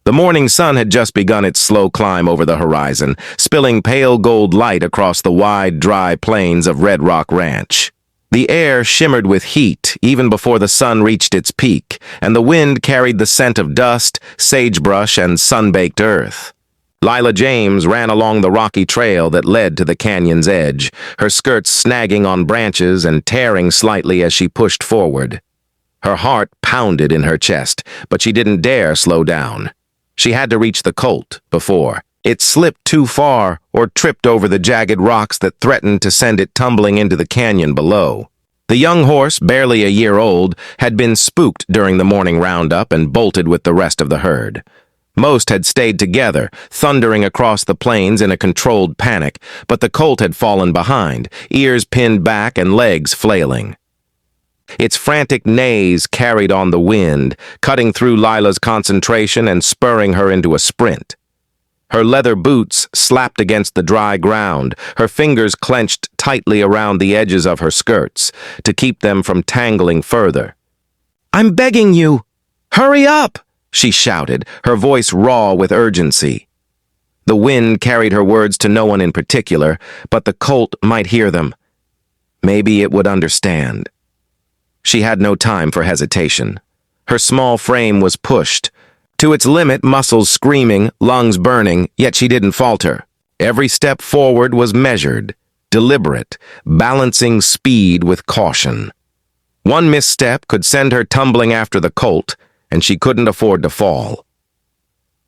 The morning sun had just begun its slow climb over the horizon, spilling pale gold light across the wide, dry plains of Red Rock Ranch. The air shimmered with heat even before the sun reached its peak, and the wind carried the scent of dust, sagebrush, and sun-baked earth. Lila James ran along the rocky trail that led to the canyon's edge, her skirts snagging on branches and tearing slightly as she pushed forward. Her heart pounded in her chest, but she didn't dare slow down. She had to reach the colt before it slipped too far or tripped over the jagged rocks that threatened to send it tumbling into the canyon below. The young horse, barely a year old, had been spooked during the morning roundup and bolted with the rest of the herd. Most had stayed together, thundering across the plains in a controlled panic, but the colt had fallen behind, ears pinned back and legs flailing. Its frantic neighs carried on the wind, cutting through Lila's concentration and spurring her into a sprint. Her leather boots slapped against the dry ground, her fingers clenched tightly around the edges of her skirts to keep them from tangling further. "I'm begging you! Hurry up!" she shouted, her voice raw with urgency. The wind carried her words to no one in particular, but the colt might hear them. Maybe it would understand. She had no time for hesitation. Her small frame was pushed to its limit, muscles screaming, lungs burning, yet she didn't falter. Every step forward was measured, deliberate, balancing speed with caution. One misstep could send her tumbling after the colt, and she couldn't afford to fall.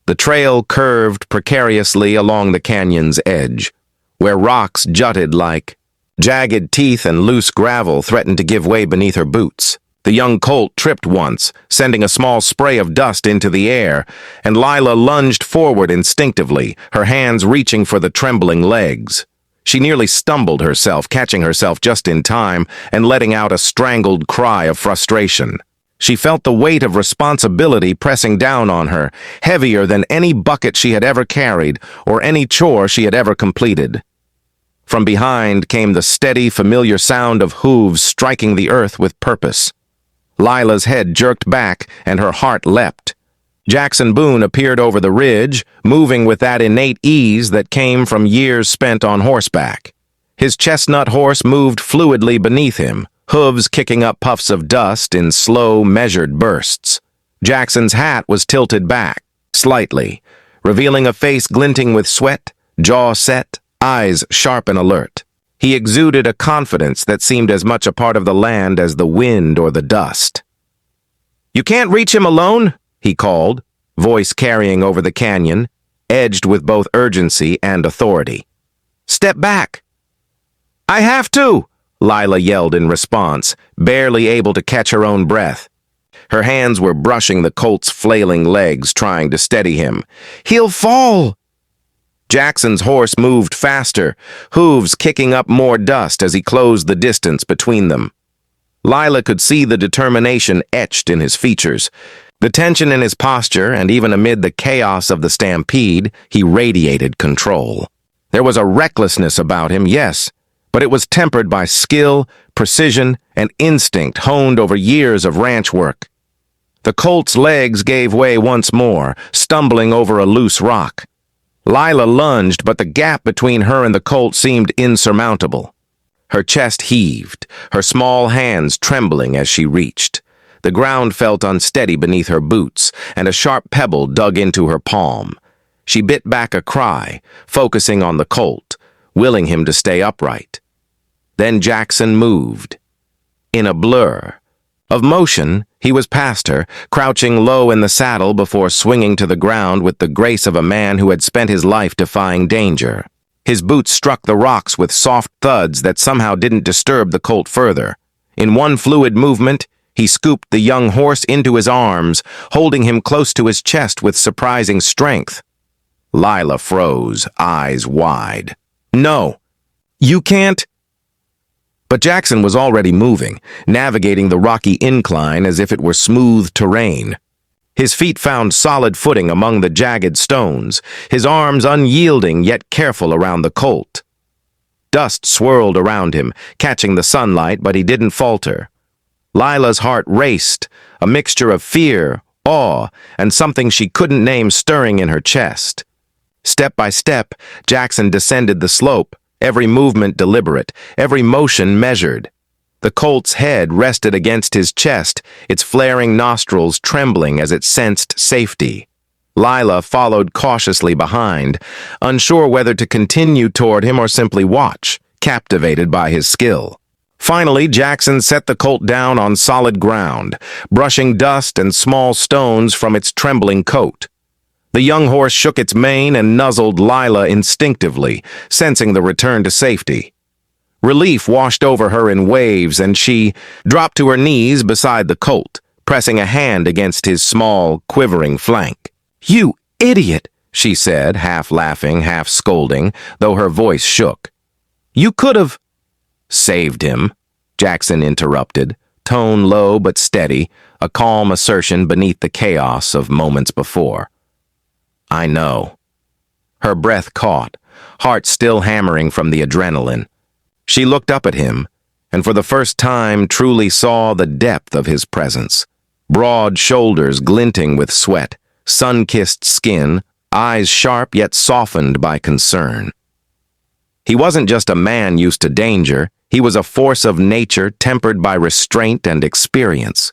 The trail curved precariously along the canyon's edge, where rocks jutted like jagged teeth and loose gravel threatened to give way beneath her boots. The young colt tripped once, sending a small spray of dust into the air, and Lila lunged forward instinctively, her hands reaching for the trembling legs. She nearly stumbled herself, catching herself just in time and letting out a strangled cry of frustration. She felt the weight of responsibility pressing down on her, heavier than any bucket she had ever carried or any chore she had ever completed. From behind came the steady, familiar sound of hooves striking the earth with purpose. Lila's head jerked back, and her heart leapt. Jackson Boone appeared over the ridge, moving with that innate ease that came from years spent on horseback. His chestnut horse moved fluidly beneath him, hooves kicking up puffs of dust in slow, measured bursts. Jackson's hat was tilted back, slightly, revealing a face glinting with sweat, jaw set, eyes sharp and alert. He exuded a confidence that seemed as much a part of the land as the wind or the dust. "You can't reach him alone," he called, voice carrying over the canyon, edged with both urgency and authority. "Step back." "I have to," Lila yelled in response, barely able to catch her own breath. Her hands were brushing the colt's flailing legs, trying to steady him. "He'll fall!" Jackson's horse moved faster, hooves kicking up more dust as he closed the distance between them. Lila could see the determination etched in his features, the tension in his posture, and even amid the chaos of the stampede, he radiated control. There was a recklessness about him, yes, but it was tempered by skill, precision, and instinct honed over years of ranch work. The colt's legs gave way once more, stumbling over a loose rock. Lila lunged, but the gap between her and the colt seemed insurmountable. Her chest heaved, her small hands trembling as she reached. The ground felt unsteady beneath her boots, and a sharp pebble dug into her palm. She bit back a cry, focusing on the colt, willing him to stay upright. Then Jackson moved. In a blur of motion, he was past her, crouching low in the saddle before swinging to the ground with the grace of a man who had spent his life defying danger. His boots struck the rocks with soft thuds that somehow didn't disturb the colt further. In one fluid movement, he scooped the young horse into his arms, holding him close to his chest with surprising strength. Lila froze, eyes wide. "No, you can't." But Jackson was already moving, navigating the rocky incline as if it were smooth terrain. His feet found solid footing among the jagged stones, his arms unyielding yet careful around the colt. Dust swirled around him, catching the sunlight, but he didn't falter. Lila's heart raced, a mixture of fear, awe, and something she couldn't name stirring in her chest. Step by step, Jackson descended the slope, every movement deliberate, every motion measured. The colt's head rested against his chest, its flaring nostrils trembling as it sensed safety. Lila followed cautiously behind, unsure whether to continue toward him or simply watch, captivated by his skill. Finally, Jackson set the colt down on solid ground, brushing dust and small stones from its trembling coat. The young horse shook its mane and nuzzled Lila instinctively, sensing the return to safety. Relief washed over her in waves, and she dropped to her knees beside the colt, pressing a hand against his small, quivering flank. "You idiot," she said, half laughing, half scolding, though her voice shook. "You could have—" "Saved him," Jackson interrupted, tone low but steady, a calm assertion beneath the chaos of moments before. "I know." Her breath caught, heart still hammering from the adrenaline. She looked up at him, and for the first time truly saw the depth of his presence. Broad shoulders glinting with sweat, sun-kissed skin, eyes sharp yet softened by concern. He wasn't just a man used to danger, he was a force of nature tempered by restraint and experience.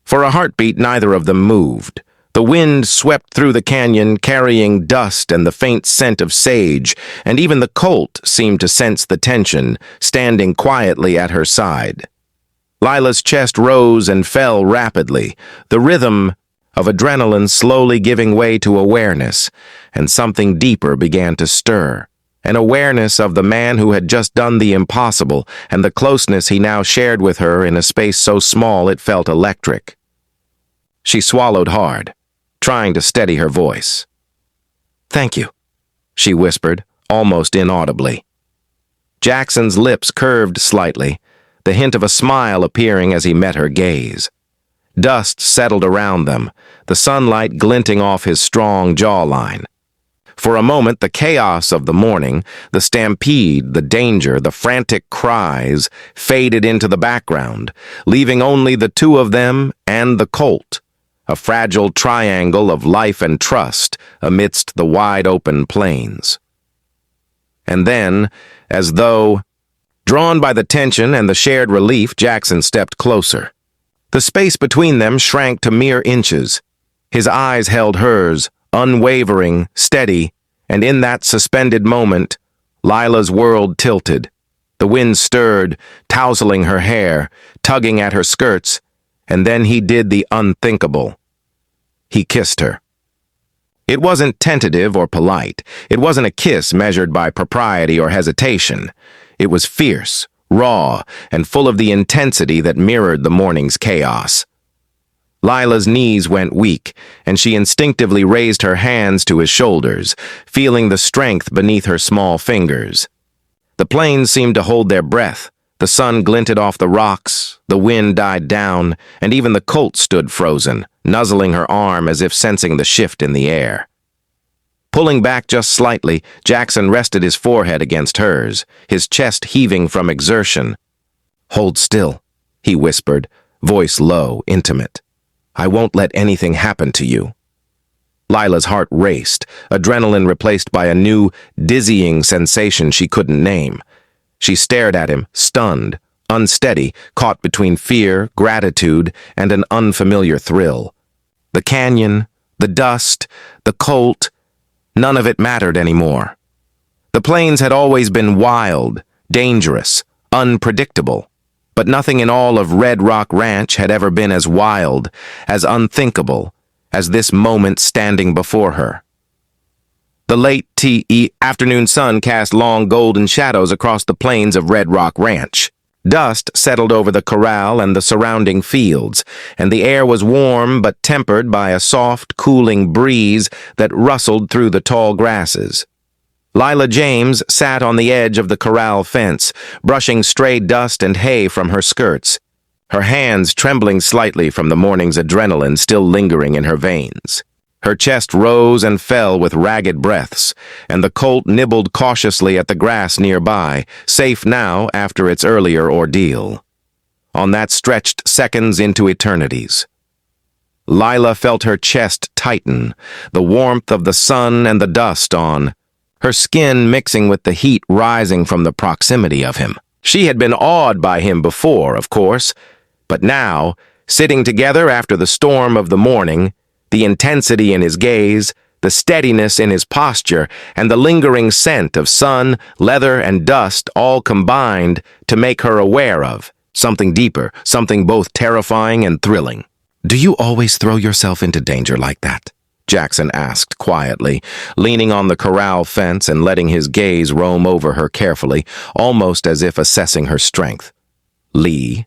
For a heartbeat, neither of them moved. The wind swept through the canyon, carrying dust and the faint scent of sage, and even the colt seemed to sense the tension, standing quietly at her side. Lila's chest rose and fell rapidly, the rhythm of adrenaline slowly giving way to awareness, and something deeper began to stir. An awareness of the man who had just done the impossible, and the closeness he now shared with her in a space so small it felt electric. She swallowed hard, trying to steady her voice. "Thank you," she whispered, almost inaudibly. Jackson's lips curved slightly, the hint of a smile appearing as he met her gaze. Dust settled around them, the sunlight glinting off his strong jawline. For a moment, the chaos of the morning, the stampede, the danger, the frantic cries, faded into the background, leaving only the two of them and the colt, a fragile triangle of life and trust amidst the wide-open plains. And then, as though drawn by the tension and the shared relief, Jackson stepped closer. The space between them shrank to mere inches. His eyes held hers, unwavering, steady, and in that suspended moment, Lila's world tilted. The wind stirred, tousling her hair, tugging at her skirts, and then he did the unthinkable. He kissed her. It wasn't tentative or polite. It wasn't a kiss measured by propriety or hesitation. It was fierce, raw, and full of the intensity that mirrored the morning's chaos. Lila's knees went weak, and she instinctively raised her hands to his shoulders, feeling the strength beneath her small fingers. The plains seemed to hold their breath. The sun glinted off the rocks, the wind died down, and even the colt stood frozen, nuzzling her arm as if sensing the shift in the air. Pulling back just slightly, Jackson rested his forehead against hers, his chest heaving from exertion. "Hold still," he whispered, voice low, intimate. "I won't let anything happen to you." Lila's heart raced, adrenaline replaced by a new, dizzying sensation she couldn't name. She stared at him, stunned, unsteady, caught between fear, gratitude, and an unfamiliar thrill. The canyon, the dust, the colt, none of it mattered anymore. The plains had always been wild, dangerous, unpredictable, but nothing in all of Red Rock Ranch had ever been as wild, as unthinkable, as this moment standing before her. The late afternoon sun cast long golden shadows across the plains of Red Rock Ranch. Dust settled over the corral and the surrounding fields, and the air was warm but tempered by a soft, cooling breeze that rustled through the tall grasses. Lila James sat on the edge of the corral fence, brushing stray dust and hay from her skirts, her hands trembling slightly from the morning's adrenaline still lingering in her veins. Her chest rose and fell with ragged breaths, and the colt nibbled cautiously at the grass nearby, safe now after its earlier ordeal. On that stretched seconds into eternities. Lila felt her chest tighten, the warmth of the sun and the dust on, her skin mixing with the heat rising from the proximity of him. She had been awed by him before, of course, but now, sitting together after the storm of the morning, the intensity in his gaze, the steadiness in his posture, and the lingering scent of sun, leather, and dust all combined to make her aware of something deeper, something both terrifying and thrilling. "Do you always throw yourself into danger like that?" Jackson asked quietly, leaning on the corral fence and letting his gaze roam over her carefully, almost as if assessing her strength. Lee,